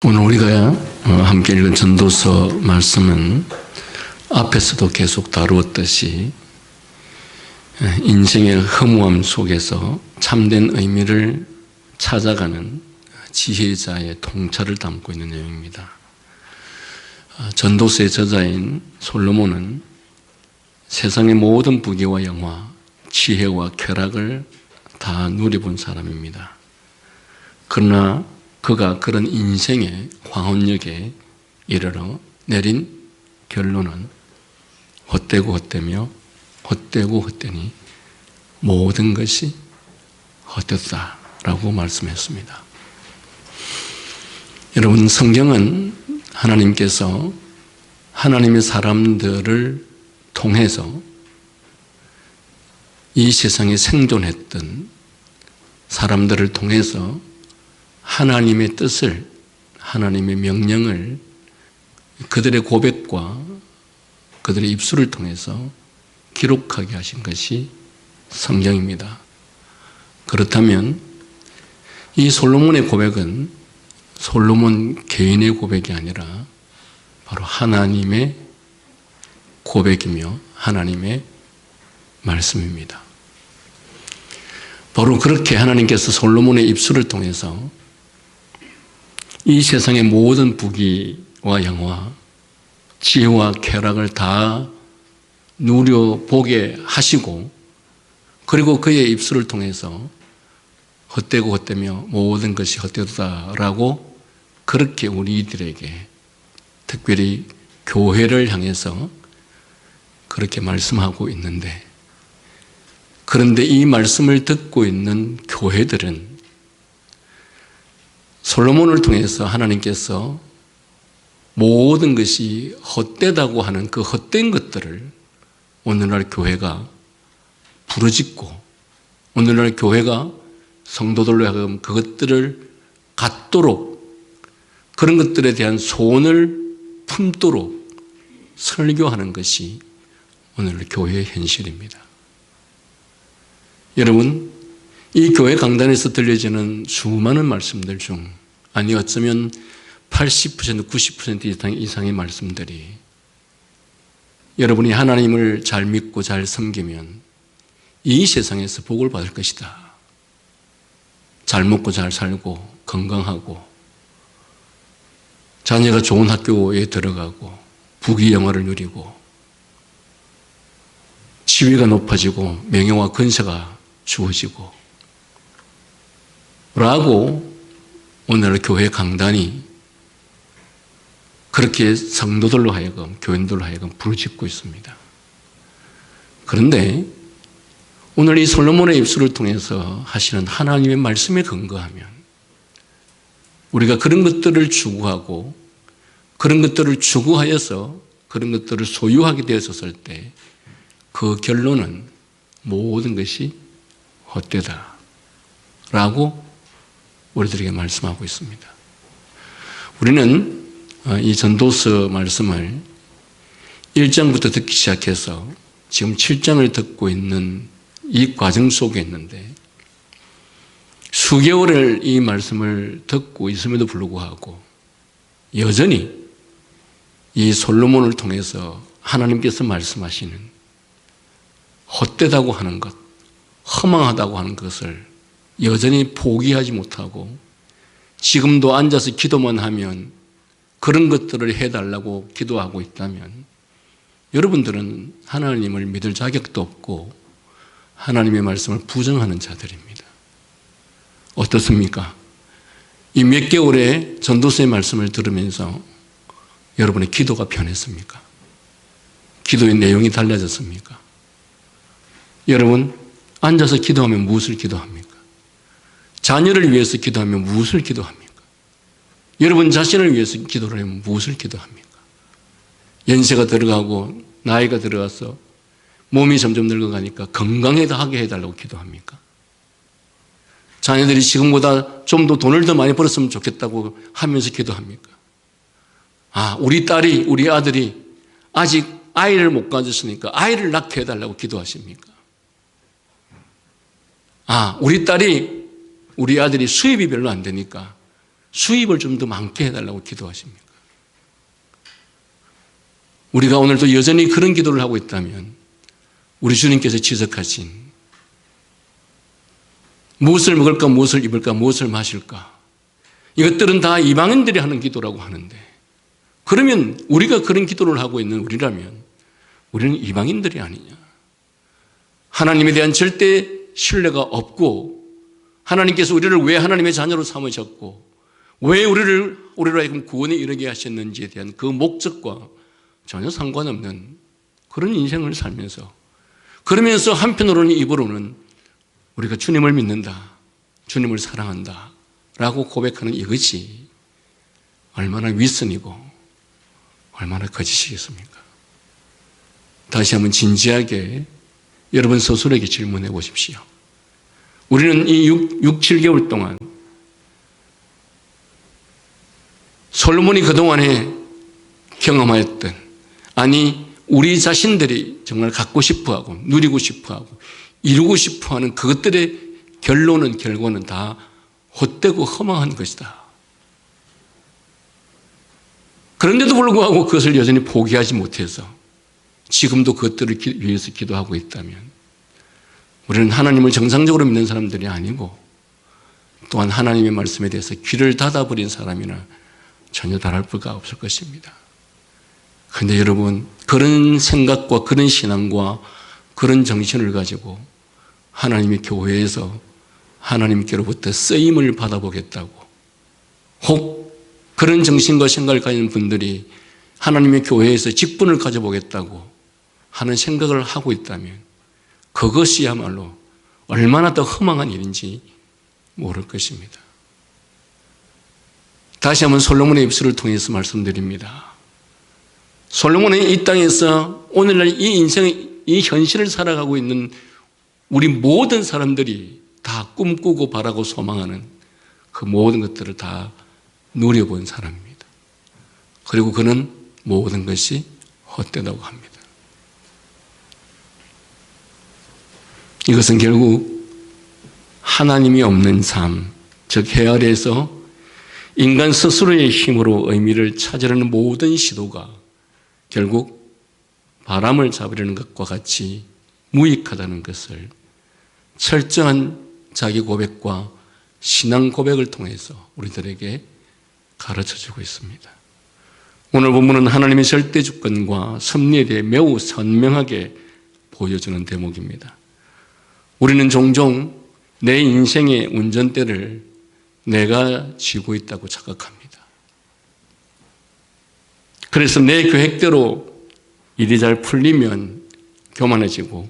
오늘 우리가 함께 읽은 전도서 말씀은 앞에서도 계속 다루었듯이 인생의 허무함 속에서 참된 의미를 찾아가는 지혜자의 통찰을 담고 있는 내용입니다. 전도서의 저자인 솔로몬은 세상의 모든 부귀와 영화, 지혜와 쾌락을 다 누려본 사람입니다. 그러나 그가 그런 인생의 황혼역에 이르러 내린 결론은 헛되고 헛되며 헛되고 헛되니 모든 것이 헛되었다라고 말씀했습니다. 여러분, 성경은 하나님께서 하나님의 사람들을 통해서 이 세상에 생존했던 사람들을 통해서 하나님의 뜻을, 하나님의 명령을 그들의 고백과 그들의 입술을 통해서 기록하게 하신 것이 성경입니다. 그렇다면 이 솔로몬의 고백은 솔로몬 개인의 고백이 아니라 바로 하나님의 고백이며 하나님의 말씀입니다. 바로 그렇게 하나님께서 솔로몬의 입술을 통해서 이 세상의 모든 부귀와 영화, 지혜와 쾌락을 다 누려보게 하시고, 그리고 그의 입술을 통해서 헛되고 헛되며 모든 것이 헛되다라고 그렇게 우리들에게, 특별히 교회를 향해서 그렇게 말씀하고 있는데, 그런데 이 말씀을 듣고 있는 교회들은 솔로몬을 통해서 하나님께서 모든 것이 헛되다고 하는 그 헛된 것들을 오늘날 교회가 부르짖고, 오늘날 교회가 성도들로 하여금 그것들을 갖도록, 그런 것들에 대한 소원을 품도록 설교하는 것이 오늘 교회의 현실입니다. 여러분, 이 교회 강단에서 들려지는 수많은 말씀들 중, 아니 어쩌면 80%, 90% 이상의 말씀들이 여러분이 하나님을 잘 믿고 잘 섬기면 이 세상에서 복을 받을 것이다. 잘 먹고 잘 살고 건강하고 자녀가 좋은 학교에 들어가고 부귀영화를 누리고 지위가 높아지고 명예와 근세가 주어지고 라고 오늘 교회 강단이 그렇게 성도들로 하여금, 교인들로 하여금 부르짖고 있습니다. 그런데 오늘 이 솔로몬의 입술을 통해서 하시는 하나님의 말씀에 근거하면 우리가 그런 것들을 추구하고 그런 것들을 추구하여서 그런 것들을 소유하게 되었을 때 그 결론은 모든 것이 헛되다라고 우리들에게 말씀하고 있습니다. 우리는 이 전도서 말씀을 1장부터 듣기 시작해서 지금 7장을 듣고 있는 이 과정 속에 있는데, 수개월을 이 말씀을 듣고 있음에도 불구하고 여전히 이 솔로몬을 통해서 하나님께서 말씀하시는 헛되다고 하는 것, 허망하다고 하는 것을 여전히 포기하지 못하고 지금도 앉아서 기도만 하면 그런 것들을 해달라고 기도하고 있다면 여러분들은 하나님을 믿을 자격도 없고 하나님의 말씀을 부정하는 자들입니다. 어떻습니까? 이 몇 개월의 전도서의 말씀을 들으면서 여러분의 기도가 변했습니까? 기도의 내용이 달라졌습니까? 여러분, 앉아서 기도하면 무엇을 기도합니까? 자녀를 위해서 기도하면 무엇을 기도합니까? 여러분 자신을 위해서 기도를 하면 무엇을 기도합니까? 연세가 들어가고 나이가 들어가서 몸이 점점 늙어가니까 건강하게 해달라고 기도합니까? 자녀들이 지금보다 좀 더 돈을 더 많이 벌었으면 좋겠다고 하면서 기도합니까? 우리 딸이, 우리 아들이 아직 아이를 못 가졌으니까 아이를 낳게 해달라고 기도하십니까? 우리 딸이, 우리 아들이 수입이 별로 안 되니까 수입을 좀 더 많게 해달라고 기도하십니까? 우리가 오늘도 여전히 그런 기도를 하고 있다면 우리 주님께서 지적하신 무엇을 먹을까, 무엇을 입을까, 무엇을 마실까, 이것들은 다 이방인들이 하는 기도라고 하는데, 그러면 우리가 그런 기도를 하고 있는 우리라면 우리는 이방인들이 아니냐. 하나님에 대한 절대 신뢰가 없고, 하나님께서 우리를 왜 하나님의 자녀로 삼으셨고 왜 우리를 하여금 구원에 이르게 하셨는지에 대한 그 목적과 전혀 상관없는 그런 인생을 살면서, 그러면서 한편으로는 입으로는 우리가 주님을 믿는다, 주님을 사랑한다 라고 고백하는 이것이 얼마나 위선이고 얼마나 거짓이겠습니까? 다시 한번 진지하게 여러분 스스로에게 질문해 보십시오. 우리는 이 7개월 동안 솔로몬이 그동안에 경험하였던, 아니 우리 자신들이 정말 갖고 싶어하고 누리고 싶어하고 이루고 싶어하는 그것들의 결과는 다 헛되고 허망한 것이다. 그런데도 불구하고 그것을 여전히 포기하지 못해서 지금도 그것들을 위해서 기도하고 있다면 우리는 하나님을 정상적으로 믿는 사람들이 아니고, 또한 하나님의 말씀에 대해서 귀를 닫아버린 사람이나 전혀 다를 바가 없을 것입니다. 그런데 여러분, 그런 생각과 그런 신앙과 그런 정신을 가지고 하나님의 교회에서 하나님께로부터 쓰임을 받아보겠다고, 혹 그런 정신과 생각을 가진 분들이 하나님의 교회에서 직분을 가져보겠다고 하는 생각을 하고 있다면 그것이야말로 얼마나 더 허망한 일인지 모를 것입니다. 다시 한번 솔로몬의 입술을 통해서 말씀드립니다. 솔로몬은 이 땅에서 오늘날 이 인생의 이 현실을 살아가고 있는 우리 모든 사람들이 다 꿈꾸고 바라고 소망하는 그 모든 것들을 다 누려본 사람입니다. 그리고 그는 모든 것이 헛되다고 합니다. 이것은 결국 하나님이 없는 삶, 즉 헤아려서 인간 스스로의 힘으로 의미를 찾으려는 모든 시도가 결국 바람을 잡으려는 것과 같이 무익하다는 것을 철저한 자기 고백과 신앙 고백을 통해서 우리들에게 가르쳐주고 있습니다. 오늘 본문은 하나님의 절대 주권과 섭리에 대해 매우 선명하게 보여주는 대목입니다. 우리는 종종 내 인생의 운전대를 내가 쥐고 있다고 착각합니다. 그래서 내 계획대로 일이 잘 풀리면 교만해지고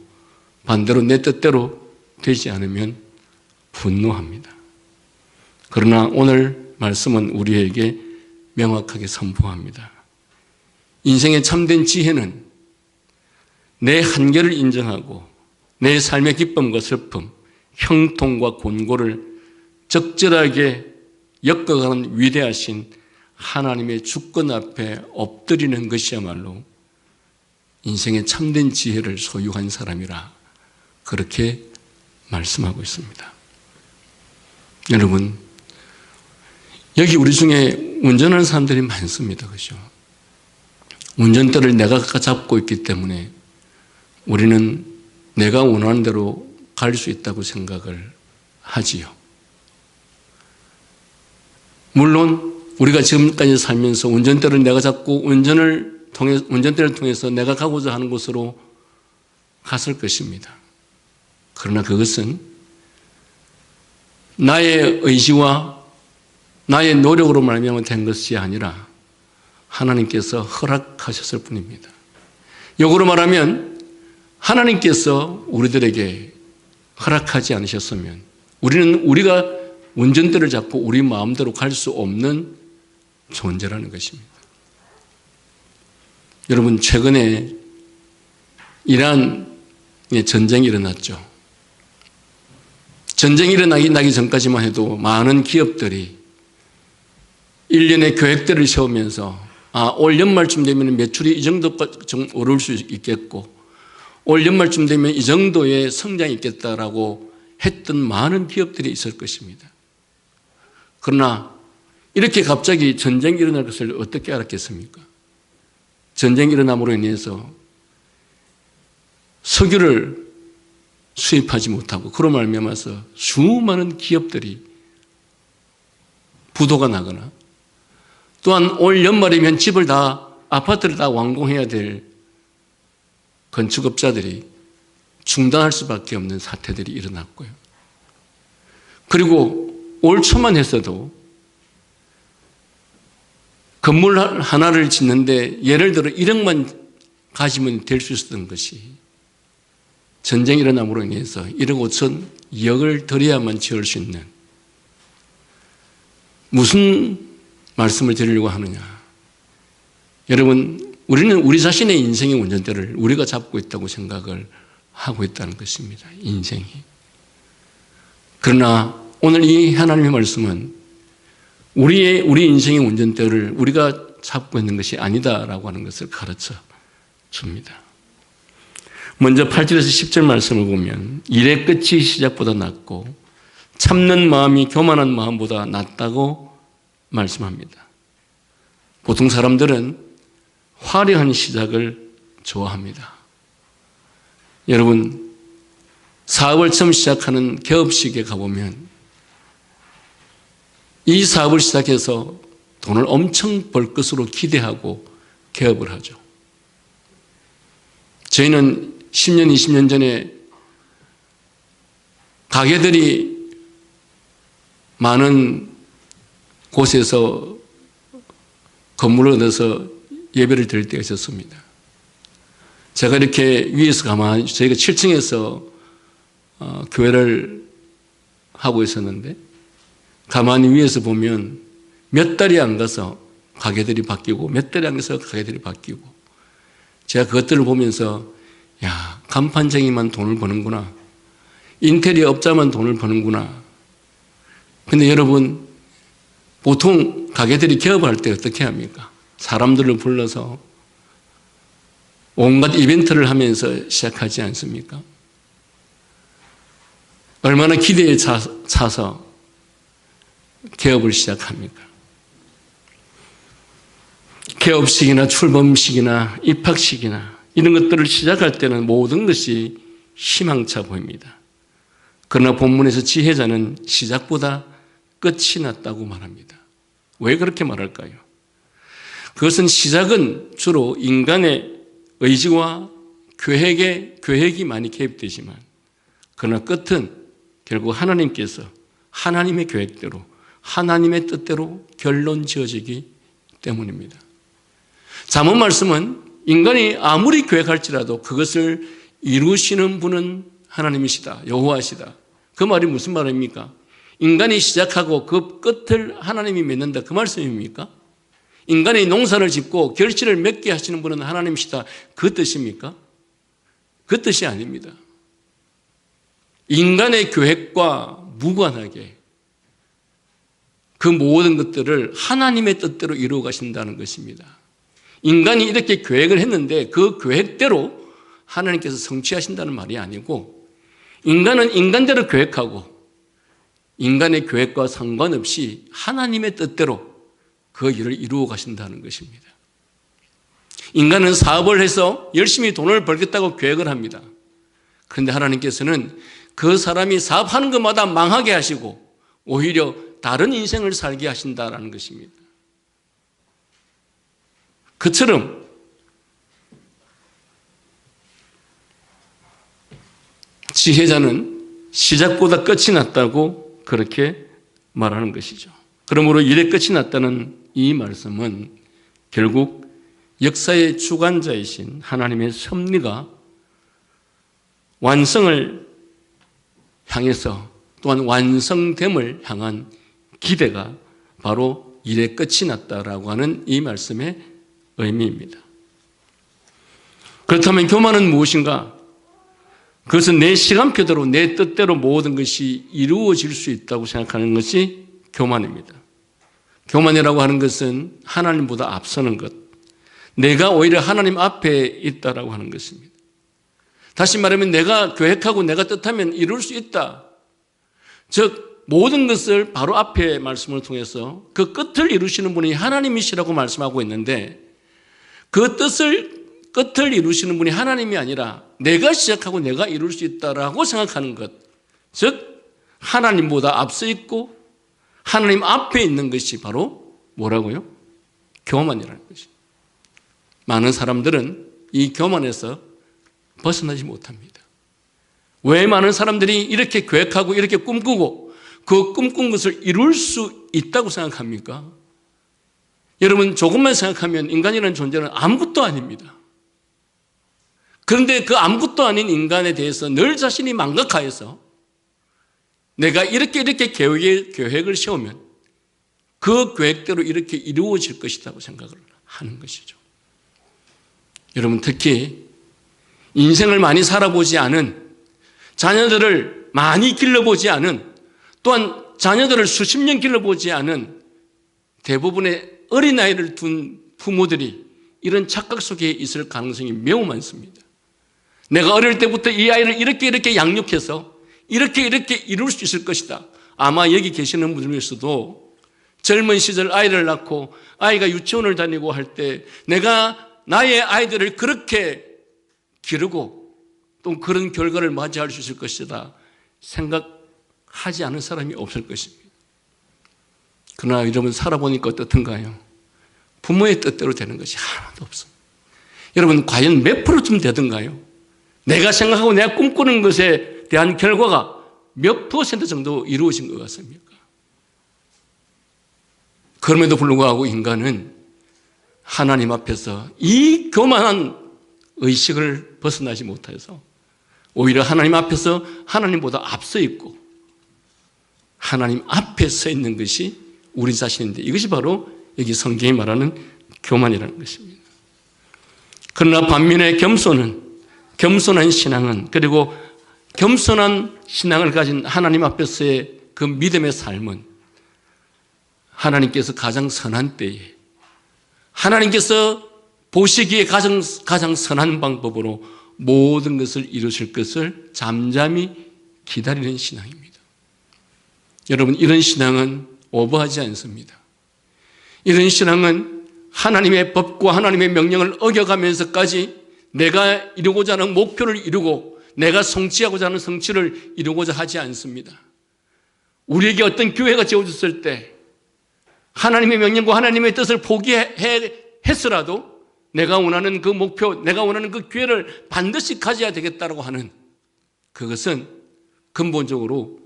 반대로 내 뜻대로 되지 않으면 분노합니다. 그러나 오늘 말씀은 우리에게 명확하게 선포합니다. 인생의 참된 지혜는 내 한계를 인정하고 내 삶의 기쁨과 슬픔, 형통과 곤고를 적절하게 엮어가는 위대하신 하나님의 주권 앞에 엎드리는 것이야말로 인생의 참된 지혜를 소유한 사람이라 그렇게 말씀하고 있습니다. 여러분, 여기 우리 중에 운전하는 사람들이 많습니다. 그죠? 운전대를 내가 잡고 있기 때문에 우리는 내가 원하는 대로 갈 수 있다고 생각을 하지요. 물론 우리가 지금까지 살면서 운전대를 내가 잡고 운전대를 통해서 내가 가고자 하는 곳으로 갔을 것입니다. 그러나 그것은 나의 의지와 나의 노력으로 말미암아 된 것이 아니라 하나님께서 허락하셨을 뿐입니다. 역으로 말하면 하나님께서 우리들에게 허락하지 않으셨으면 우리가 운전대를 잡고 우리 마음대로 갈 수 없는 존재라는 것입니다. 여러분, 최근에 이란에 전쟁이 일어났죠. 전쟁이 일어나기 전까지만 해도 많은 기업들이 1년의 계획대를 세우면서 올 연말쯤 되면 매출이 이 정도까지 오를 수 있겠고 올 연말쯤 되면 이 정도의 성장이 있겠다라고 했던 많은 기업들이 있을 것입니다. 그러나 이렇게 갑자기 전쟁이 일어날 것을 어떻게 알았겠습니까? 전쟁이 일어남으로 인해서 석유를 수입하지 못하고 그로 말미암아서 수많은 기업들이 부도가 나거나 또한 올 연말이면 집을 다 아파트를 다 완공해야 될 건축업자들이 중단할 수밖에 없는 사태들이 일어났고요. 그리고 올 초만 했어도 건물 하나를 짓는데 예를 들어 1억만 가지면 될 수 있었던 것이 전쟁이 일어남으로 인해서 1억 5천, 2억을 들여야만 지을 수 있는, 무슨 말씀을 드리려고 하느냐. 여러분, 우리는 우리 자신의 인생의 운전대를 우리가 잡고 있다고 생각을 하고 있다는 것입니다. 인생이. 그러나 오늘 이 하나님의 말씀은 우리 인생의 운전대를 우리가 잡고 있는 것이 아니다라고 하는 것을 가르쳐 줍니다. 먼저 8절에서 10절 말씀을 보면 일의 끝이 시작보다 낫고 참는 마음이 교만한 마음보다 낫다고 말씀합니다. 보통 사람들은 화려한 시작을 좋아합니다. 여러분, 사업을 처음 시작하는 개업식에 가보면 이 사업을 시작해서 돈을 엄청 벌 것으로 기대하고 개업을 하죠. 저희는 10년, 20년 전에 가게들이 많은 곳에서 건물을 얻어서 예배를 드릴 때가 있었습니다. 제가 이렇게 위에서 가만히, 저희가 7층에서 교회를 하고 있었는데 가만히 위에서 보면 몇 달이 안 가서 가게들이 바뀌고 몇 달이 안 가서 가게들이 바뀌고, 제가 그것들을 보면서 야, 간판쟁이만 돈을 버는구나, 인테리어 업자만 돈을 버는구나. 근데 여러분, 보통 가게들이 개업할 때 어떻게 합니까? 사람들을 불러서 온갖 이벤트를 하면서 시작하지 않습니까? 얼마나 기대에 차서 개업을 시작합니까? 개업식이나 출범식이나 입학식이나 이런 것들을 시작할 때는 모든 것이 희망차 보입니다. 그러나 본문에서 지혜자는 시작보다 끝이 낫다고 말합니다. 왜 그렇게 말할까요? 그것은 시작은 주로 인간의 의지와 계획이 많이 개입되지만, 그러나 끝은 결국 하나님께서 하나님의 계획대로 하나님의 뜻대로 결론 지어지기 때문입니다. 잠언 말씀은 인간이 아무리 계획할지라도 그것을 이루시는 분은 하나님이시다, 여호와시다. 그 말이 무슨 말입니까? 인간이 시작하고 그 끝을 하나님이 맺는다, 그 말씀입니까? 인간이 농사를 짓고 결실을 맺게 하시는 분은 하나님이시다, 그 뜻입니까? 그 뜻이 아닙니다. 인간의 계획과 무관하게 그 모든 것들을 하나님의 뜻대로 이루어 가신다는 것입니다. 인간이 이렇게 계획을 했는데 그 계획대로 하나님께서 성취하신다는 말이 아니고, 인간은 인간대로 계획하고 인간의 계획과 상관없이 하나님의 뜻대로 그 일을 이루어 가신다는 것입니다. 인간은 사업을 해서 열심히 돈을 벌겠다고 계획을 합니다. 그런데 하나님께서는 그 사람이 사업하는 것마다 망하게 하시고 오히려 다른 인생을 살게 하신다는 것입니다. 그처럼 지혜자는 시작보다 끝이 낫다고 그렇게 말하는 것이죠. 그러므로 일의 끝이 낫다는 이 말씀은 결국 역사의 주관자이신 하나님의 섭리가 완성을 향해서 또한 완성됨을 향한 기대가 바로 일의 끝이 났다라고 하는 이 말씀의 의미입니다. 그렇다면 교만은 무엇인가? 그것은 내 시간표대로 내 뜻대로 모든 것이 이루어질 수 있다고 생각하는 것이 교만입니다. 교만이라고 하는 것은 하나님보다 앞서는 것, 내가 오히려 하나님 앞에 있다라고 하는 것입니다. 다시 말하면 내가 계획하고 내가 뜻하면 이룰 수 있다. 즉 모든 것을 바로 앞에 말씀을 통해서 그 끝을 이루시는 분이 하나님이시라고 말씀하고 있는데, 그 끝을 이루시는 분이 하나님이 아니라 내가 시작하고 내가 이룰 수 있다라고 생각하는 것, 즉 하나님보다 앞서 있고 하나님 앞에 있는 것이 바로 뭐라고요? 교만이라는 것이. 많은 사람들은 이 교만에서 벗어나지 못합니다. 왜 많은 사람들이 이렇게 계획하고 이렇게 꿈꾸고 그 꿈꾼 것을 이룰 수 있다고 생각합니까? 여러분, 조금만 생각하면 인간이라는 존재는 아무것도 아닙니다. 그런데 그 아무것도 아닌 인간에 대해서 늘 자신이 망각하여서 내가 이렇게 계획을 세우면 그 계획대로 이렇게 이루어질 것이라고 생각을 하는 것이죠. 여러분, 특히 인생을 많이 살아보지 않은, 자녀들을 많이 길러보지 않은, 또한 자녀들을 수십 년 길러보지 않은 대부분의 어린아이를 둔 부모들이 이런 착각 속에 있을 가능성이 매우 많습니다. 내가 어릴 때부터 이 아이를 이렇게 양육해서 이렇게 이룰 수 있을 것이다. 아마 여기 계시는 분들 중에서도 젊은 시절 아이를 낳고 아이가 유치원을 다니고 할 때 내가 나의 아이들을 그렇게 기르고 또 그런 결과를 맞이할 수 있을 것이다 생각하지 않은 사람이 없을 것입니다. 그러나 여러분, 살아보니까 어떻든가요? 부모의 뜻대로 되는 것이 하나도 없습니다. 여러분, 과연 몇 프로쯤 되든가요? 내가 생각하고 내가 꿈꾸는 것에 대한 결과가 몇 퍼센트 정도 이루어진 것 같습니까? 그럼에도 불구하고 인간은 하나님 앞에서 이 교만한 의식을 벗어나지 못해서 오히려 하나님 앞에서 하나님보다 앞서 있고 하나님 앞에 서 있는 것이 우리 자신인데, 이것이 바로 여기 성경이 말하는 교만이라는 것입니다. 그러나 반면에 겸손한 신앙은, 그리고 겸손한 신앙을 가진 하나님 앞에서의 그 믿음의 삶은 하나님께서 가장 선한 때에, 하나님께서 보시기에 가장 선한 방법으로 모든 것을 이루실 것을 잠잠히 기다리는 신앙입니다. 여러분, 이런 신앙은 오버하지 않습니다. 이런 신앙은 하나님의 법과 하나님의 명령을 어겨가면서까지 내가 이루고자 하는 목표를 이루고 내가 성취하고자 하는 성취를 이루고자 하지 않습니다. 우리에게 어떤 기회가 주어졌을 때 하나님의 명령과 하나님의 뜻을 포기했으라도 내가 원하는 그 목표, 내가 원하는 그 기회를 반드시 가져야 되겠다고 하는, 그것은 근본적으로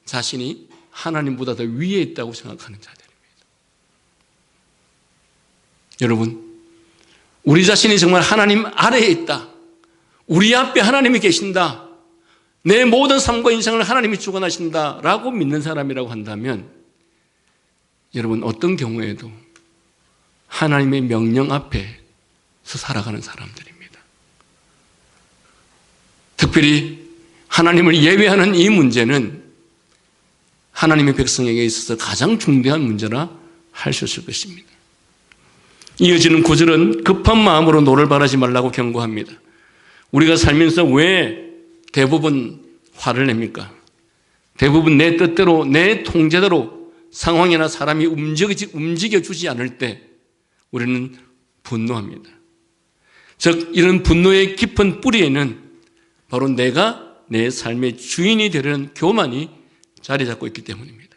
자신이 하나님보다 더 위에 있다고 생각하는 자들입니다. 여러분, 우리 자신이 정말 하나님 아래에 있다, 우리 앞에 하나님이 계신다, 내 모든 삶과 인생을 하나님이 주관하신다라고 믿는 사람이라고 한다면, 여러분, 어떤 경우에도 하나님의 명령 앞에서 살아가는 사람들입니다. 특별히 하나님을 예외하는 이 문제는 하나님의 백성에게 있어서 가장 중대한 문제라 할 수 있을 것입니다. 이어지는 구절은 급한 마음으로 노를 바라지 말라고 경고합니다. 우리가 살면서 왜 대부분 화를 냅니까? 대부분 내 뜻대로, 내 통제대로 상황이나 사람이 움직여주지 않을 때 우리는 분노합니다. 즉, 이런 분노의 깊은 뿌리에는 바로 내가 내 삶의 주인이 되려는 교만이 자리 잡고 있기 때문입니다.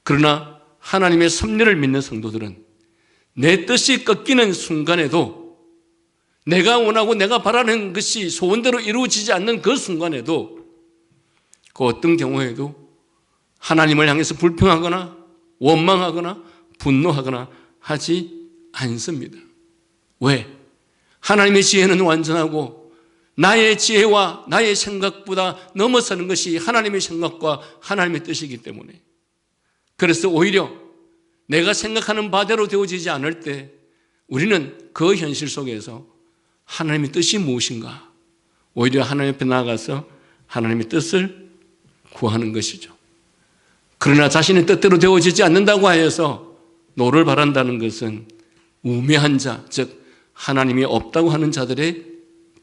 그러나 하나님의 섭리를 믿는 성도들은 내 뜻이 꺾이는 순간에도, 내가 원하고 내가 바라는 것이 소원대로 이루어지지 않는 그 순간에도, 그 어떤 경우에도 하나님을 향해서 불평하거나 원망하거나 분노하거나 하지 않습니다. 왜? 하나님의 지혜는 완전하고 나의 지혜와 나의 생각보다 넘어서는 것이 하나님의 생각과 하나님의 뜻이기 때문에, 그래서 오히려 내가 생각하는 바대로 되어지지 않을 때 우리는 그 현실 속에서 하나님의 뜻이 무엇인가, 오히려 하나님 앞에 나아가서 하나님의 뜻을 구하는 것이죠. 그러나 자신의 뜻대로 되어지지 않는다고 하여서 노를 바란다는 것은 우매한 자, 즉 하나님이 없다고 하는 자들의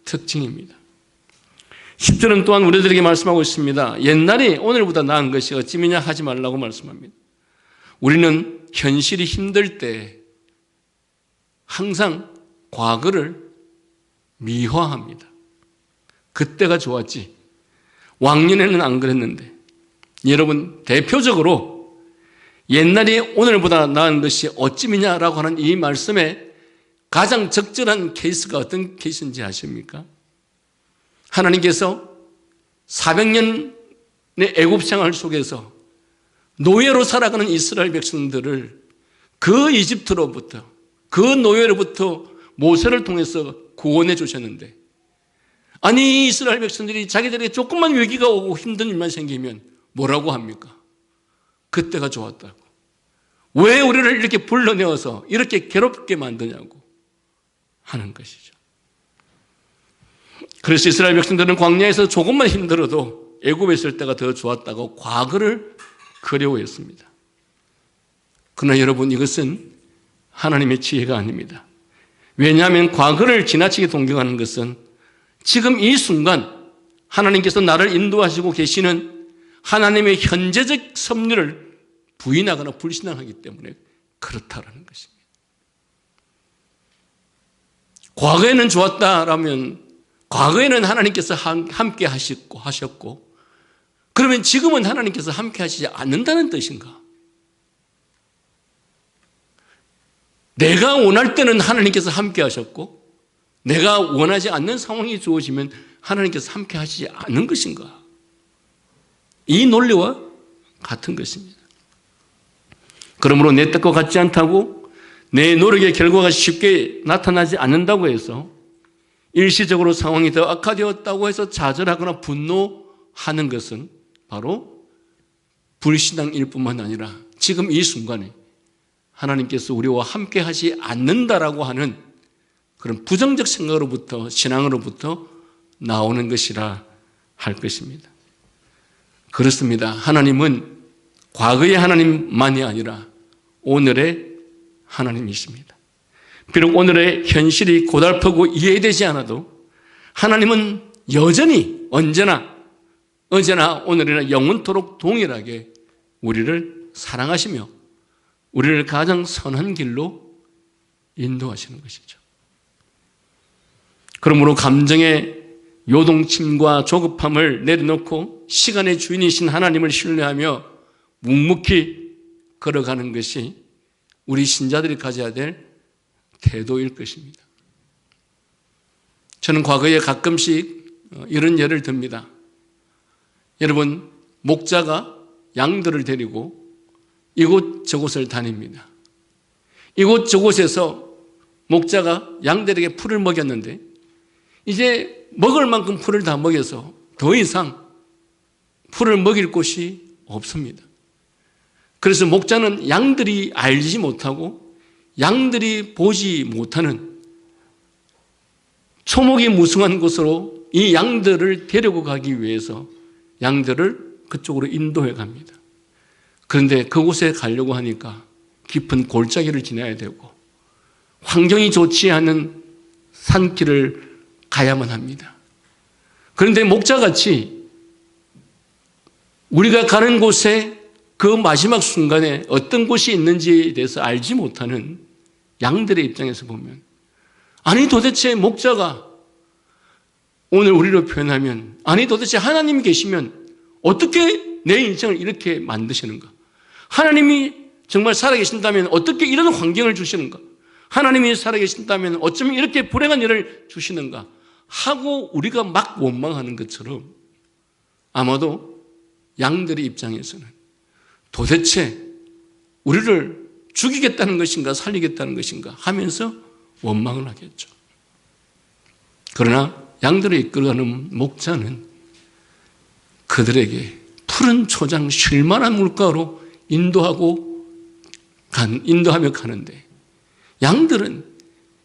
특징입니다. 10절은 또한 우리들에게 말씀하고 있습니다. 옛날이 오늘보다 나은 것이 어찌미냐 하지 말라고 말씀합니다. 우리는 현실이 힘들 때 항상 과거를 미화합니다. 그때가 좋았지. 왕년에는 안 그랬는데. 여러분, 대표적으로 옛날이 오늘보다 나은 것이 어찌미냐라고 하는 이 말씀에 가장 적절한 케이스가 어떤 케이스인지 아십니까? 하나님께서 400년의 애굽 생활 속에서 노예로 살아가는 이스라엘 백성들을 그 이집트로부터, 그 노예로부터 모세를 통해서 구원해 주셨는데, 아니 이스라엘 백성들이 자기들에게 조금만 위기가 오고 힘든 일만 생기면 뭐라고 합니까? 그때가 좋았다고. 왜 우리를 이렇게 불러내어서 이렇게 괴롭게 만드냐고 하는 것이죠. 그래서 이스라엘 백성들은 광야에서 조금만 힘들어도 애굽에 있을 때가 더 좋았다고 과거를 그리워했습니다. 그러나 여러분, 이것은 하나님의 지혜가 아닙니다. 왜냐하면 과거를 지나치게 동경하는 것은 지금 이 순간 하나님께서 나를 인도하시고 계시는 하나님의 현재적 섭리를 부인하거나 불신앙하기 때문에 그렇다라는 것입니다. 과거에는 좋았다라면 과거에는 하나님께서 함께 하셨고 그러면 지금은 하나님께서 함께 하시지 않는다는 뜻인가? 내가 원할 때는 하나님께서 함께 하셨고 내가 원하지 않는 상황이 주어지면 하나님께서 함께 하시지 않는 것인가? 이 논리와 같은 것입니다. 그러므로 내 뜻과 같지 않다고 내 노력의 결과가 쉽게 나타나지 않는다고 해서 일시적으로 상황이 더 악화되었다고 해서 좌절하거나 분노하는 것은 바로 불신앙일 뿐만 아니라 지금 이 순간에 하나님께서 우리와 함께 하지 않는다라고 하는 그런 부정적 생각으로부터, 신앙으로부터 나오는 것이라 할 것입니다. 그렇습니다. 하나님은 과거의 하나님만이 아니라 오늘의 하나님이십니다. 비록 오늘의 현실이 고달프고 이해되지 않아도 하나님은 여전히 언제나 오늘이나 영원토록 동일하게 우리를 사랑하시며 우리를 가장 선한 길로 인도하시는 것이죠. 그러므로 감정의 요동침과 조급함을 내려놓고 시간의 주인이신 하나님을 신뢰하며 묵묵히 걸어가는 것이 우리 신자들이 가져야 될 태도일 것입니다. 저는 과거에 가끔씩 이런 예를 듭니다. 여러분, 목자가 양들을 데리고 이곳 저곳을 다닙니다. 이곳 저곳에서 목자가 양들에게 풀을 먹였는데 이제 먹을 만큼 풀을 다 먹여서 더 이상 풀을 먹일 곳이 없습니다. 그래서 목자는 양들이 알지 못하고 양들이 보지 못하는 초목이 무성한 곳으로 이 양들을 데리고 가기 위해서 양들을 그쪽으로 인도해 갑니다. 그런데 그곳에 가려고 하니까 깊은 골짜기를 지나야 되고 환경이 좋지 않은 산길을 가야만 합니다. 그런데 목자같이 우리가 가는 곳에 그 마지막 순간에 어떤 곳이 있는지에 대해서 알지 못하는 양들의 입장에서 보면, 아니 도대체 목자가 오늘 우리로 표현하면, 아니 도대체 하나님이 계시면 어떻게 내 인생을 이렇게 만드시는가? 하나님이 정말 살아계신다면 어떻게 이런 환경을 주시는가? 하나님이 살아계신다면 어쩌면 이렇게 불행한 일을 주시는가? 하고 우리가 막 원망하는 것처럼 아마도 양들의 입장에서는 도대체 우리를 죽이겠다는 것인가 살리겠다는 것인가 하면서 원망을 하겠죠. 그러나 양들을 이끌어가는 목자는 그들에게 푸른 초장 쉴만한 물가로 인도하며 가는데 양들은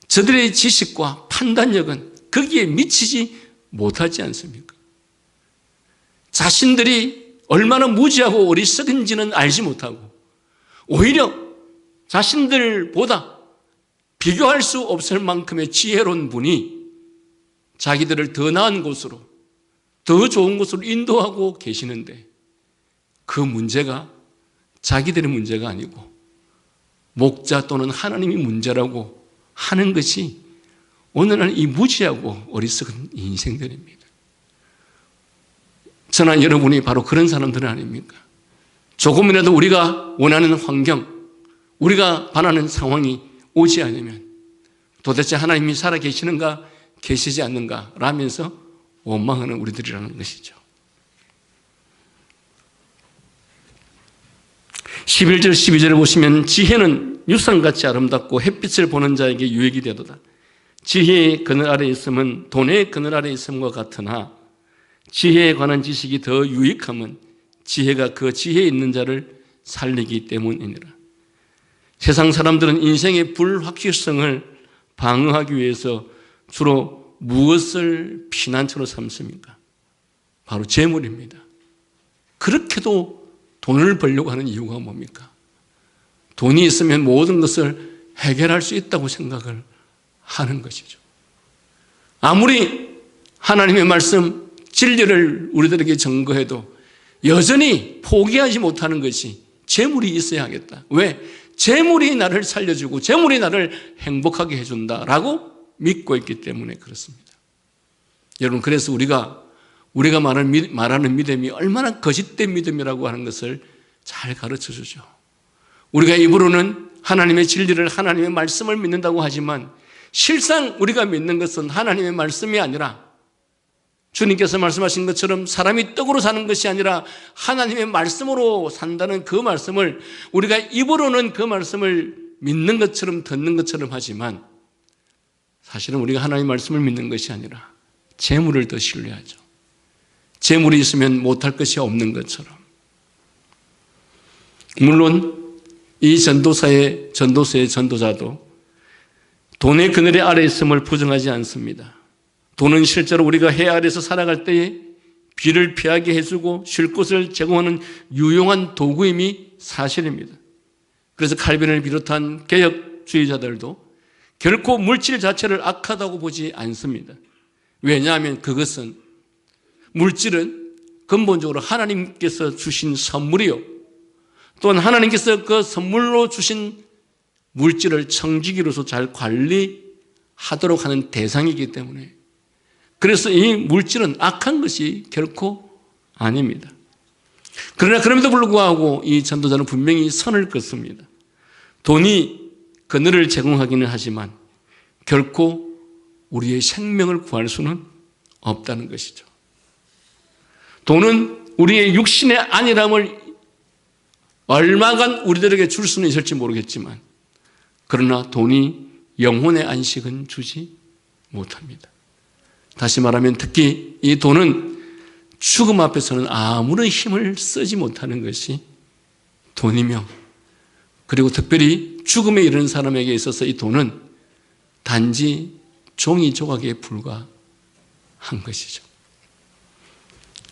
저들의 지식과 판단력은 거기에 미치지 못하지 않습니까? 자신들이 얼마나 무지하고 어리석은지는 알지 못하고 오히려 자신들보다 비교할 수 없을 만큼의 지혜로운 분이 자기들을 더 나은 곳으로 더 좋은 곳으로 인도하고 계시는데 그 문제가 자기들의 문제가 아니고 목자 또는 하나님이 문제라고 하는 것이 오늘날 이 무지하고 어리석은 인생들입니다. 저는 여러분이 바로 그런 사람들은 아닙니까? 조금이라도 우리가 원하는 환경, 우리가 바라는 상황이 오지 않으면 도대체 하나님이 살아 계시는가 계시지 않는가 라면서 원망하는 우리들이라는 것이죠. 11절 12절을 보시면 지혜는 유산같이 아름답고 햇빛을 보는 자에게 유익이 되도다. 지혜의 그늘 아래에 있음은 돈의 그늘 아래에 있음과 같으나 지혜에 관한 지식이 더 유익함은 지혜가 그 지혜에 있는 자를 살리기 때문이니라. 세상 사람들은 인생의 불확실성을 방어하기 위해서 주로 무엇을 피난처로 삼습니까? 바로 재물입니다. 그렇게도 돈을 벌려고 하는 이유가 뭡니까? 돈이 있으면 모든 것을 해결할 수 있다고 생각을 하는 것이죠. 아무리 하나님의 말씀, 진리를 우리들에게 증거해도 여전히 포기하지 못하는 것이 재물이 있어야 하겠다. 왜? 재물이 나를 살려주고 재물이 나를 행복하게 해준다라고 믿고 있기 때문에 그렇습니다. 여러분, 그래서 우리가 말하는 믿음이 얼마나 거짓된 믿음이라고 하는 것을 잘 가르쳐 주죠. 우리가 입으로는 하나님의 진리를, 하나님의 말씀을 믿는다고 하지만 실상 우리가 믿는 것은 하나님의 말씀이 아니라 주님께서 말씀하신 것처럼 사람이 떡으로 사는 것이 아니라 하나님의 말씀으로 산다는 그 말씀을 우리가 입으로는 그 말씀을 믿는 것처럼 듣는 것처럼 하지만 사실은 우리가 하나님의 말씀을 믿는 것이 아니라 재물을 더 신뢰하죠. 재물이 있으면 못할 것이 없는 것처럼. 물론 이 전도서의 전도자도 돈의 그늘의 아래 있음을 부정하지 않습니다. 돈은 실제로 우리가 해 아래에서 살아갈 때에 비를 피하게 해주고 쉴 곳을 제공하는 유용한 도구임이 사실입니다. 그래서 칼빈을 비롯한 개혁주의자들도 결코 물질 자체를 악하다고 보지 않습니다. 왜냐하면 그것은 물질은 근본적으로 하나님께서 주신 선물이요, 또한 하나님께서 그 선물로 주신 물질을 청지기로서 잘 관리하도록 하는 대상이기 때문에, 그래서 이 물질은 악한 것이 결코 아닙니다. 그러나 그럼에도 불구하고 이 전도자는 분명히 선을 긋습니다. 돈이 그늘을 제공하기는 하지만 결코 우리의 생명을 구할 수는 없다는 것이죠. 돈은 우리의 육신의 안일함을 얼마간 우리들에게 줄 수는 있을지 모르겠지만, 그러나 돈이 영혼의 안식은 주지 못합니다. 다시 말하면 특히 이 돈은 죽음 앞에서는 아무런 힘을 쓰지 못하는 것이 돈이며, 그리고 특별히 죽음에 이르는 사람에게 있어서 이 돈은 단지 종이 조각에 불과한 것이죠.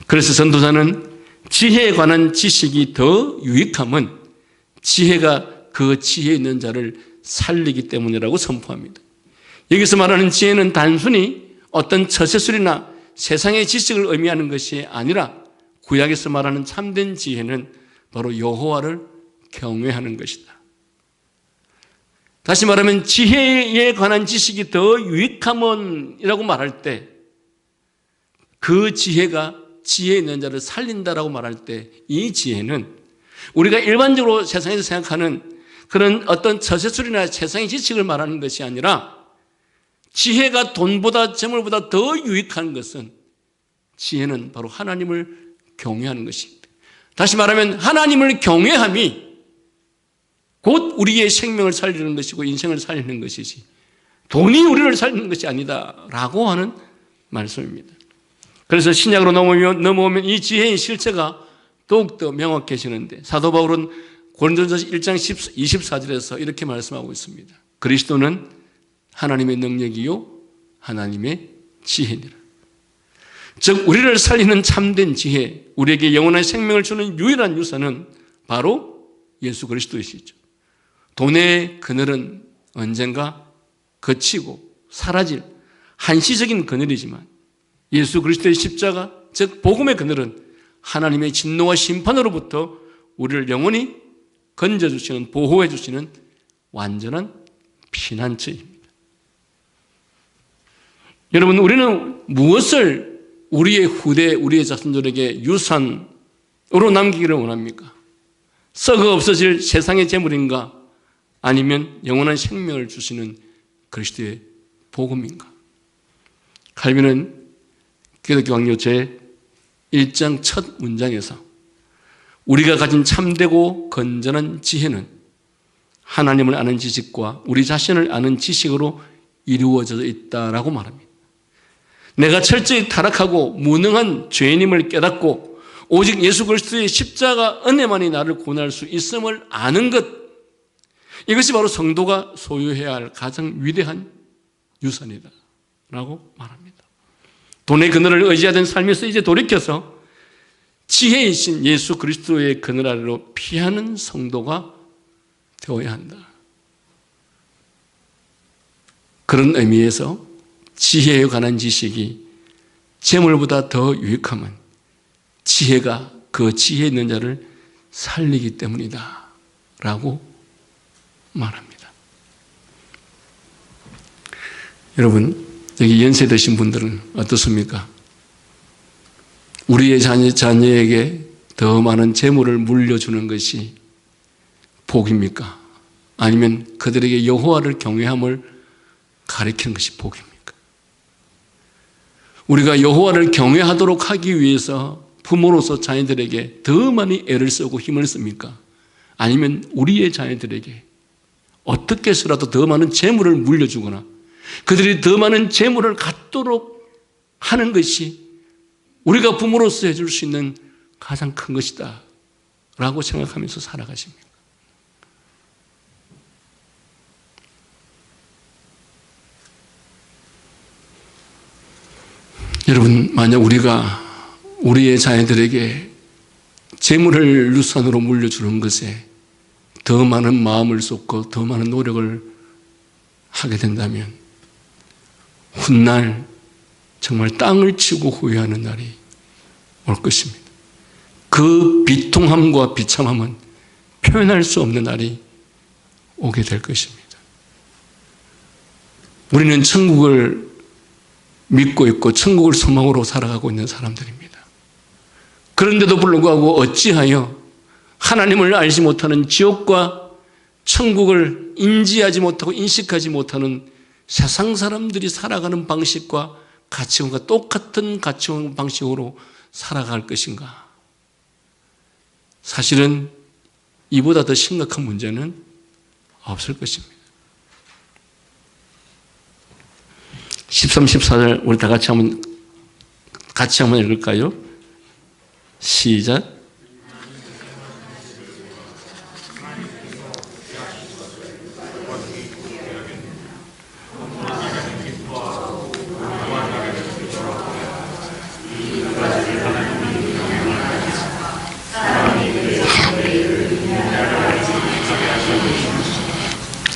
그래서 전도자는 지혜에 관한 지식이 더 유익함은 지혜가 그 지혜에 있는 자를 살리기 때문이라고 선포합니다. 여기서 말하는 지혜는 단순히 어떤 처세술이나 세상의 지식을 의미하는 것이 아니라 구약에서 말하는 참된 지혜는 바로 여호와를 경외하는 것이다. 다시 말하면 지혜에 관한 지식이 더 유익함은이라고 말할 때, 그 지혜가 지혜에 있는 자를 살린다라고 말할 때 이 지혜는 우리가 일반적으로 세상에서 생각하는 그런 어떤 처세술이나 세상의 지식을 말하는 것이 아니라, 지혜가 돈보다 재물보다 더 유익한 것은 지혜는 바로 하나님을 경외하는 것입니다. 다시 말하면 하나님을 경외함이 곧 우리의 생명을 살리는 것이고 인생을 살리는 것이지 돈이 우리를 살리는 것이 아니다라고 하는 말씀입니다. 그래서 신약으로 넘어오면 이 지혜의 실체가 더욱더 명확해지는데, 사도 바울은 고린도전서 1장 24절에서 이렇게 말씀하고 있습니다. 그리스도는 하나님의 능력이요 하나님의 지혜니라. 즉 우리를 살리는 참된 지혜, 우리에게 영원한 생명을 주는 유일한 유산은 바로 예수 그리스도이시죠. 돈의 그늘은 언젠가 거치고 사라질 한시적인 그늘이지만 예수 그리스도의 십자가, 즉 복음의 그늘은 하나님의 진노와 심판으로부터 우리를 영원히 건져주시는, 보호해주시는 완전한 피난처입니다. 여러분, 우리는 무엇을 우리의 후대, 우리의 자손들에게 유산으로 남기기를 원합니까? 썩어 없어질 세상의 재물인가? 아니면 영원한 생명을 주시는 그리스도의 복음인가? 칼빈은 기독교 강요 제 1장 첫 문장에서 우리가 가진 참되고 건전한 지혜는 하나님을 아는 지식과 우리 자신을 아는 지식으로 이루어져 있다라고 말합니다. 내가 철저히 타락하고 무능한 죄인임을 깨닫고 오직 예수 그리스도의 십자가 은혜만이 나를 구원할 수 있음을 아는 것, 이것이 바로 성도가 소유해야 할 가장 위대한 유산이다 라고 말합니다. 돈의 그늘을 의지하던 삶에서 이제 돌이켜서 지혜이신 예수 그리스도의 그늘 아래로 피하는 성도가 되어야 한다. 그런 의미에서 지혜에 관한 지식이 재물보다 더 유익함은 지혜가 그 지혜 있는 자를 살리기 때문이다 라고 말합니다. 여러분, 여기 연세 드신 분들은 어떻습니까? 우리의 자녀에게 더 많은 재물을 물려주는 것이 복입니까? 아니면 그들에게 여호와를 경외함을 가르치는 것이 복입니까? 우리가 여호와를 경외하도록 하기 위해서 부모로서 자녀들에게 더 많이 애를 쓰고 힘을 씁니까? 아니면 우리의 자녀들에게 어떻게 해서라도 더 많은 재물을 물려주거나 그들이 더 많은 재물을 갖도록 하는 것이 우리가 부모로서 해줄 수 있는 가장 큰 것이다 라고 생각하면서 살아가십니까? 여러분, 만약 우리가 우리의 자녀들에게 재물을 유산으로 물려주는 것에 더 많은 마음을 쏟고 더 많은 노력을 하게 된다면 훗날 정말 땅을 치고 후회하는 날이 올 것입니다. 그 비통함과 비참함은 표현할 수 없는 날이 오게 될 것입니다. 우리는 천국을 믿고 있고 천국을 소망으로 살아가고 있는 사람들입니다. 그런데도 불구하고 어찌하여 하나님을 알지 못하는 지옥과 천국을 인지하지 못하고 인식하지 못하는 세상 사람들이 살아가는 방식과 가치관과 똑같은 가치관 방식으로 살아갈 것인가? 사실은 이보다 더 심각한 문제는 없을 것입니다. 13, 14절 우리 다 같이 한번 읽을까요? 시작.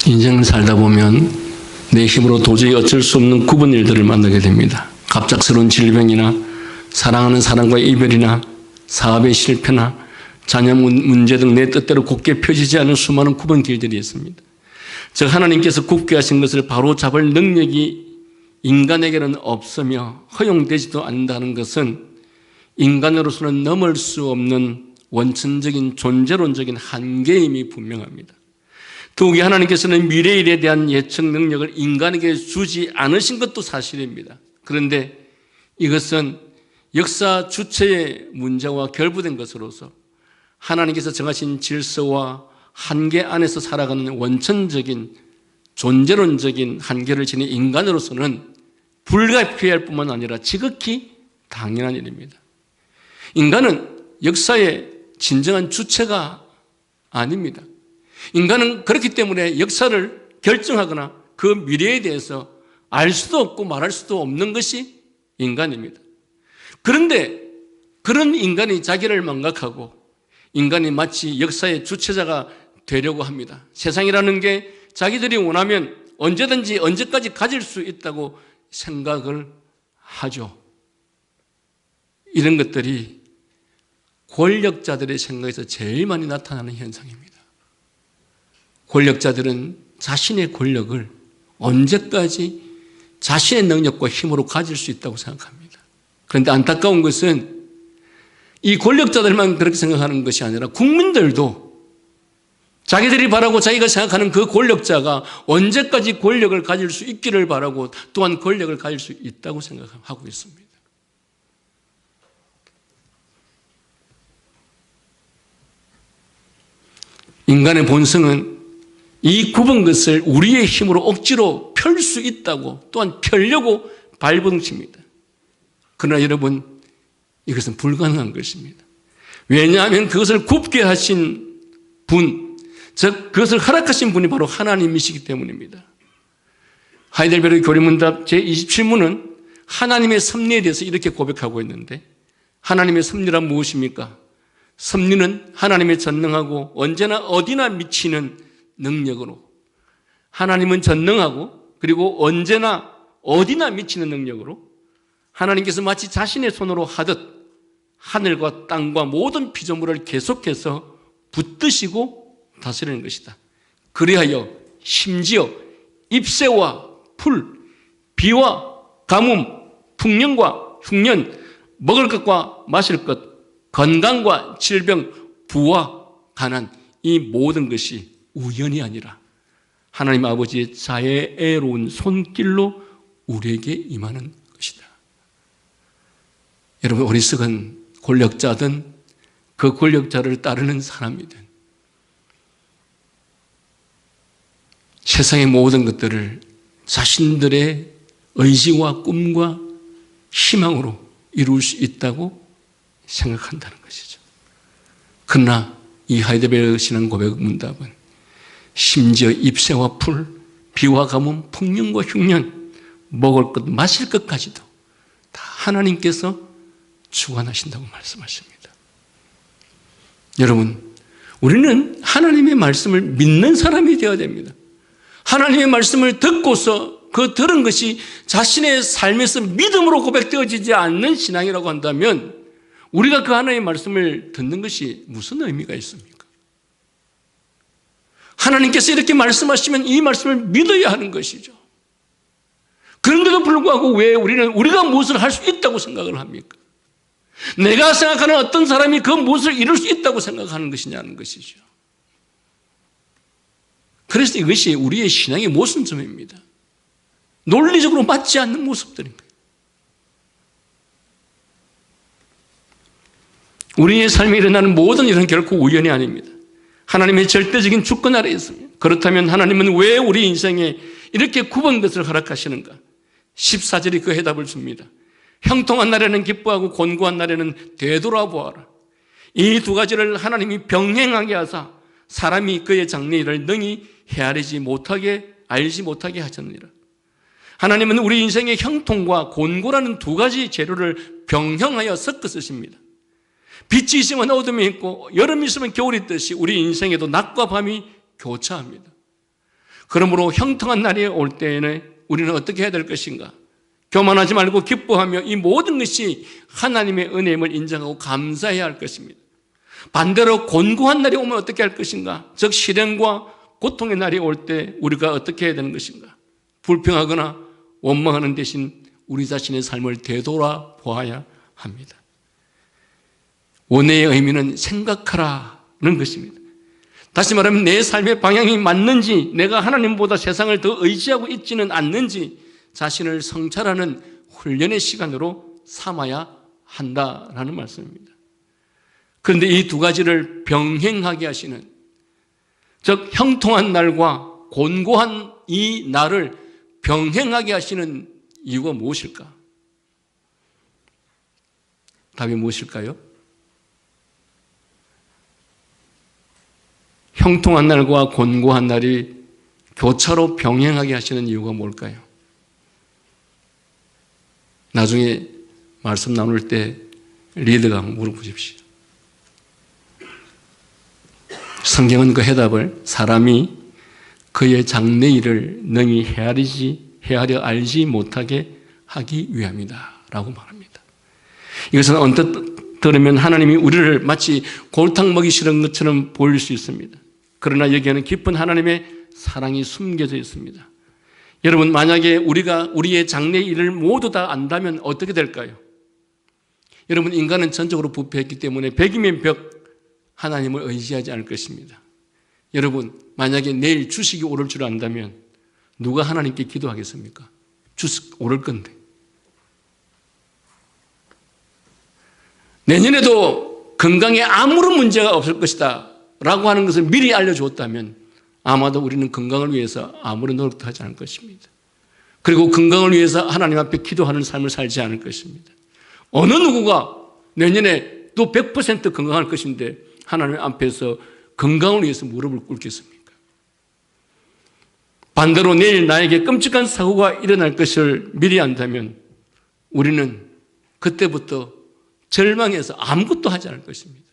인생을 살다 보면 내 힘으로 도저히 어쩔 수 없는 굽은 일들을 만나게 됩니다. 갑작스러운 질병이나 사랑하는 사람과의 이별이나 사업의 실패나 자녀 문제 등 내 뜻대로 곧게 펴지지 않은 수많은 굽은 길들이 있습니다. 즉 하나님께서 굽게 하신 것을 바로 잡을 능력이 인간에게는 없으며 허용되지도 않는다는 것은 인간으로서는 넘을 수 없는 원천적인 존재론적인 한계임이 분명합니다. 더욱이 하나님께서는 미래일에 대한 예측 능력을 인간에게 주지 않으신 것도 사실입니다. 그런데 이것은 역사 주체의 문제와 결부된 것으로서 하나님께서 정하신 질서와 한계 안에서 살아가는 원천적인 존재론적인 한계를 지닌 인간으로서는 불가피할 뿐만 아니라 지극히 당연한 일입니다. 인간은 역사의 진정한 주체가 아닙니다. 인간은 그렇기 때문에 역사를 결정하거나 그 미래에 대해서 알 수도 없고 말할 수도 없는 것이 인간입니다. 그런데 그런 인간이 자기를 망각하고 인간이 마치 역사의 주체자가 되려고 합니다. 세상이라는 게 자기들이 원하면 언제든지 언제까지 가질 수 있다고 생각을 하죠. 이런 것들이 권력자들의 생각에서 제일 많이 나타나는 현상입니다. 권력자들은 자신의 권력을 언제까지 자신의 능력과 힘으로 가질 수 있다고 생각합니다. 그런데 안타까운 것은 이 권력자들만 그렇게 생각하는 것이 아니라 국민들도 자기들이 바라고 자기가 생각하는 그 권력자가 언제까지 권력을 가질 수 있기를 바라고 또한 권력을 가질 수 있다고 생각하고 있습니다. 인간의 본성은 이 굽은 것을 우리의 힘으로 억지로 펼 수 있다고 또한 펴려고 발버둥칩니다. 그러나 여러분, 이것은 불가능한 것입니다. 왜냐하면 그것을 굽게 하신 분, 즉 그것을 허락하신 분이 바로 하나님이시기 때문입니다. 하이델베르그 교리문답 제27문은 하나님의 섭리에 대해서 이렇게 고백하고 있는데, 하나님의 섭리란 무엇입니까? 섭리는 하나님의 전능하고 언제나 어디나 미치는 능력으로, 하나님은 전능하고 그리고 언제나 어디나 미치는 능력으로 하나님께서 마치 자신의 손으로 하듯 하늘과 땅과 모든 피조물을 계속해서 붙드시고 다스리는 것이다. 그리하여 심지어 잎새와 풀, 비와 가뭄, 풍년과 흉년, 먹을 것과 마실 것, 건강과 질병, 부와 가난, 이 모든 것이 우연이 아니라 하나님 아버지의 자애로운 손길로 우리에게 임하는 것이다. 여러분, 어리석은 권력자든 그 권력자를 따르는 사람이든 세상의 모든 것들을 자신들의 의지와 꿈과 희망으로 이룰 수 있다고 생각한다는 것이죠. 그러나 이 하이델베르그 신앙 고백 문답은 심지어 잎새와 풀, 비와 가뭄, 풍년과 흉년, 먹을 것, 마실 것까지도 다 하나님께서 주관하신다고 말씀하십니다. 여러분, 우리는 하나님의 말씀을 믿는 사람이 되어야 됩니다. 하나님의 말씀을 듣고서 그 들은 것이 자신의 삶에서 믿음으로 고백되어지지 않는 신앙이라고 한다면 우리가 그 하나님의 말씀을 듣는 것이 무슨 의미가 있습니까? 하나님께서 이렇게 말씀하시면 이 말씀을 믿어야 하는 것이죠. 그런데도 불구하고 왜 우리가 무엇을 할 수 있다고 생각을 합니까? 내가 생각하는 어떤 사람이 그 무엇을 이룰 수 있다고 생각하는 것이냐는 것이죠. 그래서 이것이 우리의 신앙의 모순점입니다. 논리적으로 맞지 않는 모습들인 거예요. 우리의 삶에 일어나는 모든 일은 결코 우연이 아닙니다. 하나님의 절대적인 주권 아래에 있습니다. 그렇다면 하나님은 왜 우리 인생에 이렇게 굽은 것을 허락하시는가? 14절이 그 해답을 줍니다. 형통한 날에는 기뻐하고 곤고한 날에는 되돌아보아라. 이 두 가지를 하나님이 병행하게 하사 사람이 그의 장래일을 능히 헤아리지 못하게 알지 못하게 하셨느니라. 하나님은 우리 인생의 형통과 곤고라는 두 가지 재료를 병행하여 섞어 쓰십니다. 빛이 있으면 어둠이 있고 여름이 있으면 겨울이 있듯이 우리 인생에도 낮과 밤이 교차합니다. 그러므로 형통한 날이 올 때에는 우리는 어떻게 해야 될 것인가? 교만하지 말고 기뻐하며 이 모든 것이 하나님의 은혜임을 인정하고 감사해야 할 것입니다. 반대로 곤고한 날이 오면 어떻게 할 것인가? 즉 시련과 고통의 날이 올 때 우리가 어떻게 해야 되는 것인가? 불평하거나 원망하는 대신 우리 자신의 삶을 되돌아보아야 합니다. 원해의 의미는 생각하라는 것입니다. 다시 말하면 내 삶의 방향이 맞는지, 내가 하나님보다 세상을 더 의지하고 있지는 않는지 자신을 성찰하는 훈련의 시간으로 삼아야 한다라는 말씀입니다. 그런데 이 두 가지를 병행하게 하시는, 즉 형통한 날과 곤고한 이 날을 병행하게 하시는 이유가 무엇일까? 답이 무엇일까요? 형통한 날과 곤고한 날이 교차로 병행하게 하시는 이유가 뭘까요? 나중에 말씀 나눌 때 리더가 물어보십시오. 성경은 그 해답을 사람이 그의 장래일을 능히 헤아려 알지 못하게 하기 위함이다 라고 말합니다. 이것은 언뜻 들으면 하나님이 우리를 마치 골탕 먹이시는 것처럼 보일 수 있습니다. 그러나 여기에는 깊은 하나님의 사랑이 숨겨져 있습니다. 여러분, 만약에 우리가 우리의 장래 일을 모두 다 안다면 어떻게 될까요? 여러분, 인간은 전적으로 부패했기 때문에 벽이면 벽, 하나님을 의지하지 않을 것입니다. 여러분, 만약에 내일 주식이 오를 줄 안다면 누가 하나님께 기도하겠습니까? 주식 오를 건데. 내년에도 건강에 아무런 문제가 없을 것이다 라고 하는 것을 미리 알려주었다면 아마도 우리는 건강을 위해서 아무런 노력도 하지 않을 것입니다. 그리고 건강을 위해서 하나님 앞에 기도하는 삶을 살지 않을 것입니다. 어느 누구가 내년에 또 100% 건강할 것인데 하나님 앞에서 건강을 위해서 무릎을 꿇겠습니까? 반대로 내일 나에게 끔찍한 사고가 일어날 것을 미리 안다면 우리는 그때부터 절망해서 아무것도 하지 않을 것입니다.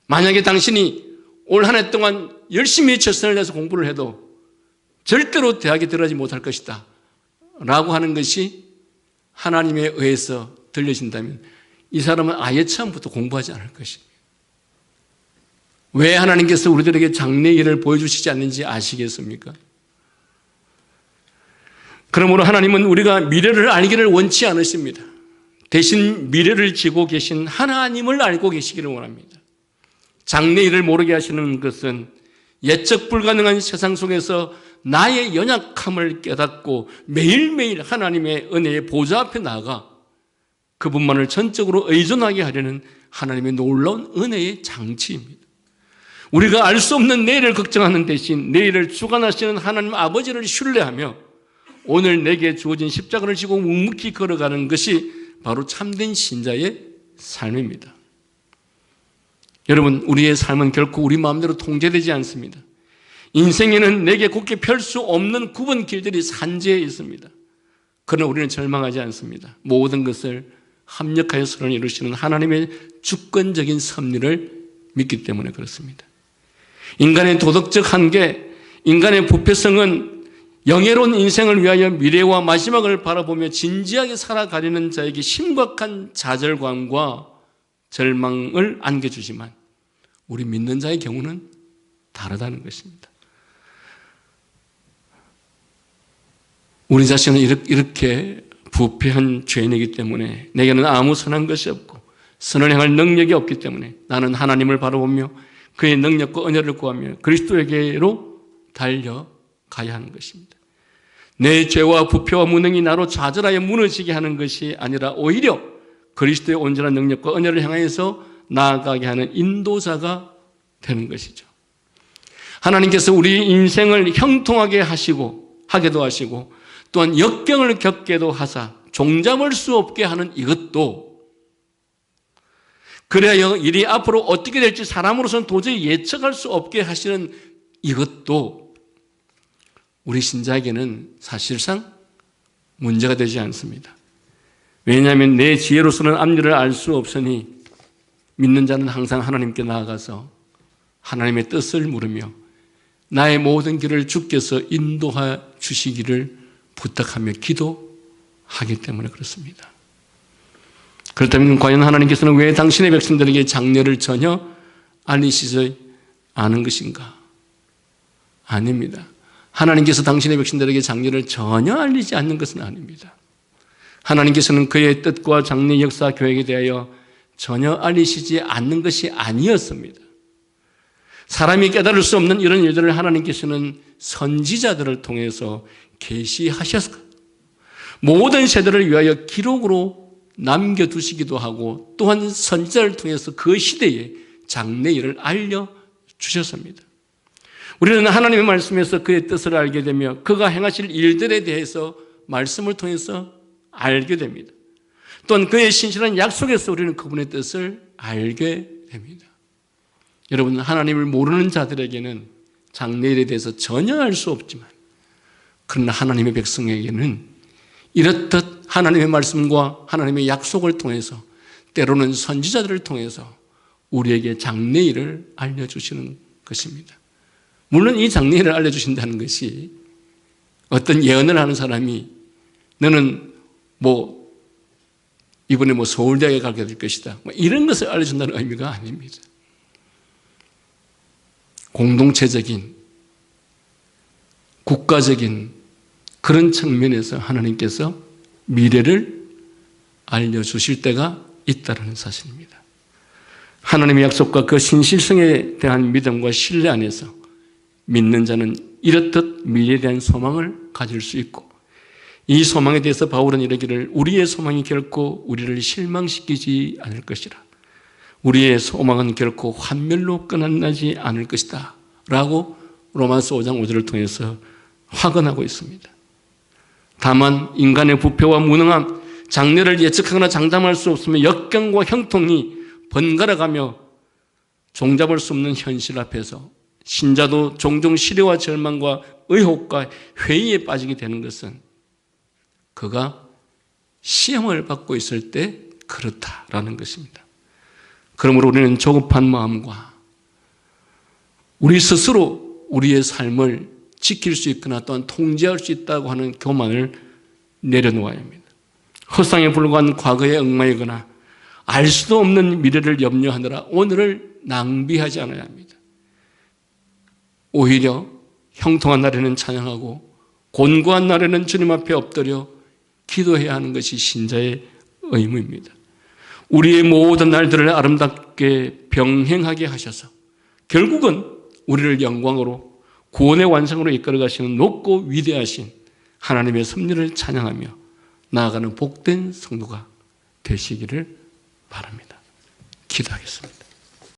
만약에 당신이 올 한 해 동안 열심히 최선을 다해서 공부를 해도 절대로 대학에 들어가지 못할 것이다 라고 하는 것이 하나님에 의해서 들려진다면 이 사람은 아예 처음부터 공부하지 않을 것입니다. 왜 하나님께서 우리들에게 장래 일을 보여주시지 않는지 아시겠습니까? 그러므로 하나님은 우리가 미래를 알기를 원치 않으십니다. 대신 미래를 지고 계신 하나님을 알고 계시기를 원합니다. 장래 일을 모르게 하시는 것은 예측 불가능한 세상 속에서 나의 연약함을 깨닫고 매일매일 하나님의 은혜의 보좌 앞에 나아가 그분만을 전적으로 의존하게 하려는 하나님의 놀라운 은혜의 장치입니다. 우리가 알 수 없는 내일을 걱정하는 대신 내일을 주관하시는 하나님 아버지를 신뢰하며 오늘 내게 주어진 십자가를 지고 묵묵히 걸어가는 것이 바로 참된 신자의 삶입니다. 여러분, 우리의 삶은 결코 우리 마음대로 통제되지 않습니다. 인생에는 내게 곧게 펼 수 없는 굽은 길들이 산재해 있습니다. 그러나 우리는 절망하지 않습니다. 모든 것을 합력하여 선을 이루시는 하나님의 주권적인 섭리를 믿기 때문에 그렇습니다. 인간의 도덕적 한계, 인간의 부패성은 영예로운 인생을 위하여 미래와 마지막을 바라보며 진지하게 살아가려는 자에게 심각한 좌절감과 절망을 안겨주지만 우리 믿는 자의 경우는 다르다는 것입니다. 우리 자신은 이렇게 부패한 죄인이기 때문에 내게는 아무 선한 것이 없고 선을 행할 능력이 없기 때문에 나는 하나님을 바라보며 그의 능력과 은혜를 구하며 그리스도에게로 달려가야 하는 것입니다. 내 죄와 부패와 무능이 나로 좌절하여 무너지게 하는 것이 아니라 오히려 그리스도의 온전한 능력과 은혜를 향해서 나아가게 하는 인도자가 되는 것이죠. 하나님께서 우리 인생을 형통하게 하기도 하시고 또한 역경을 겪게도 하사 종잡을 수 없게 하는 이것도, 그래야 일이 앞으로 어떻게 될지 사람으로서는 도저히 예측할 수 없게 하시는 이것도 우리 신자에게는 사실상 문제가 되지 않습니다. 왜냐하면 내 지혜로서는 앞일을 알 수 없으니 믿는 자는 항상 하나님께 나아가서 하나님의 뜻을 물으며 나의 모든 길을 주께서 인도해 주시기를 부탁하며 기도하기 때문에 그렇습니다. 그렇다면 과연 하나님께서는 왜 당신의 백성들에게 장래를 전혀 알리시지 않은 것인가? 아닙니다. 하나님께서 당신의 백성들에게 장래를 전혀 알리지 않는 것은 아닙니다. 하나님께서는 그의 뜻과 장래 역사 계획에 대하여 전혀 알리시지 않는 것이 아니었습니다. 사람이 깨달을 수 없는 이런 일들을 하나님께서는 선지자들을 통해서 계시하셨고 모든 세대를 위하여 기록으로 남겨두시기도 하고 또한 선지자를 통해서 그 시대의 장래일을 알려주셨습니다. 우리는 하나님의 말씀에서 그의 뜻을 알게 되며 그가 행하실 일들에 대해서 말씀을 통해서 알게 됩니다. 또한 그의 신실한 약속에서 우리는 그분의 뜻을 알게 됩니다. 여러분, 하나님을 모르는 자들에게는 장래일에 대해서 전혀 알 수 없지만 그러나 하나님의 백성에게는 이렇듯 하나님의 말씀과 하나님의 약속을 통해서 때로는 선지자들을 통해서 우리에게 장래일을 알려주시는 것입니다. 물론 이 장래일을 알려주신다는 것이 어떤 예언을 하는 사람이 너는 이번에 뭐 서울대학에 가게 될 것이다. 뭐 이런 것을 알려준다는 의미가 아닙니다. 공동체적인, 국가적인 그런 측면에서 하나님께서 미래를 알려주실 때가 있다는 사실입니다. 하나님의 약속과 그 신실성에 대한 믿음과 신뢰 안에서 믿는 자는 이렇듯 미래에 대한 소망을 가질 수 있고, 이 소망에 대해서 바울은 이르기를 우리의 소망이 결코 우리를 실망시키지 않을 것이라. 우리의 소망은 결코 환멸로 끝나지 않을 것이다 라고 로마서 5장 5절을 통해서 확언하고 있습니다. 다만 인간의 부패와 무능함, 장래를 예측하거나 장담할 수 없으며 역경과 형통이 번갈아가며 종잡을 수 없는 현실 앞에서 신자도 종종 시련과 절망과 의혹과 회의에 빠지게 되는 것은 그가 시험을 받고 있을 때 그렇다라는 것입니다. 그러므로 우리는 조급한 마음과 우리 스스로 우리의 삶을 지킬 수 있거나 또한 통제할 수 있다고 하는 교만을 내려놓아야 합니다. 허상에 불과한 과거에 얽매이거나 알 수도 없는 미래를 염려하느라 오늘을 낭비하지 않아야 합니다. 오히려 형통한 날에는 찬양하고 곤고한 날에는 주님 앞에 엎드려 기도해야 하는 것이 신자의 의무입니다. 우리의 모든 날들을 아름답게 병행하게 하셔서 결국은 우리를 영광으로 구원의 완성으로 이끌어 가시는 높고 위대하신 하나님의 섭리를 찬양하며 나아가는 복된 성도가 되시기를 바랍니다. 기도하겠습니다.